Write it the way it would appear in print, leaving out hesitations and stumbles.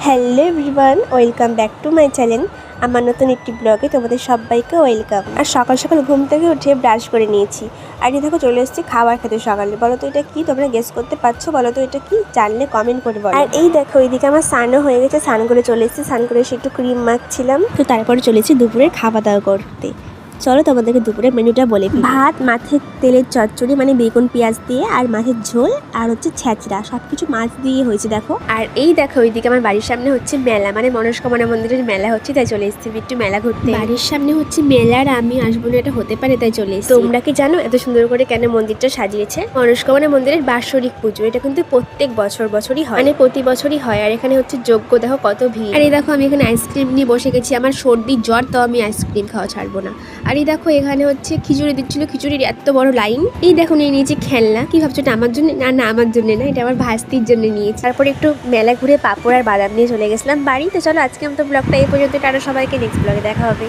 Hello everyone, welcome back to my channel. আমার নতুন একটি ব্লগে তোমাদের সবাইকে ওয়েলকাম। আর সকাল সকাল ঘুম থেকে উঠে ব্রাশ করে নিয়েছি। আর এই দেখো চলে এসেছি খাবার খেতে সকালে। বলো তো এটা কি, তোমরা গেস করতে পারছো? বলো তো এটা কি, জানলে কমেন্ট করে বলো। আর এই দেখো এইদিকে আমার স্নানও হয়ে গেছে, স্নান করে চলে এসেছি। স্নান করে এসে একটু ক্রিম মাখছিলাম, তো তারপরে চলেছি দুপুরের খাওয়া দাওয়া করতে। চলো তোমাদেরকে দুপুরের মেনুটা বলে দিই। ভাত, মাছের তেলের চচ্চড়ি মানে বেগুন পেঁয়াজ দিয়ে, আর মাছের ঝোল, আর হচ্ছে ছ্যাঁচড়া, সবকিছু মাছ দিয়ে হয়েছে দেখো। আর এই দেখো ওইদিকে আমার বাড়ির সামনে হচ্ছে মেলা, মানে মনস্কামনা মন্দিরের মেলা হচ্ছে, তাই চলে এসেছি একটু মেলা ঘুরতে। বাড়ির সামনে হচ্ছে মেলা, আর আমি আসবো না এটা হতে পারে, তাই চলে এসেছি। তোমরা কি জানো এত সুন্দর করে কেন মন্দিরটা সাজিয়েছে? মনস্কামনা মন্দিরের বাৎসরিক পুজো, এটা কিন্তু প্রত্যেক বছরই হয়, মানে প্রতি বছরই হয়। আর এখানে হচ্ছে যজ্ঞ, দেখো কত ভিড়। আর এই দেখো আমি এখানে আইসক্রিম নিয়ে বসে গেছি, আমার সর্দি জ্বর, তো আমি আইসক্রিম খাওয়া ছাড়বো না। আর এই দেখো এখানে হচ্ছে খিচুড়ি দিচ্ছিল, খিচুড়ির এত বড় লাইন। এই দেখো নিয়ে নিয়েছি খেলনা। কি ভাবছো এটা আমার জন্য? না না, আমার জন্য না, এটা আমার ভাস্তির জন্য নিয়েছি। তারপরে একটু মেলা ঘুরে পাপড় আর বাদাম নিয়ে চলে গেছিলাম বাড়ি। তো চলো আজকে আমাদের ব্লগটা এই পর্যন্ত, টাটা সবাইকে, নেক্সট ব্লগে দেখা হবে।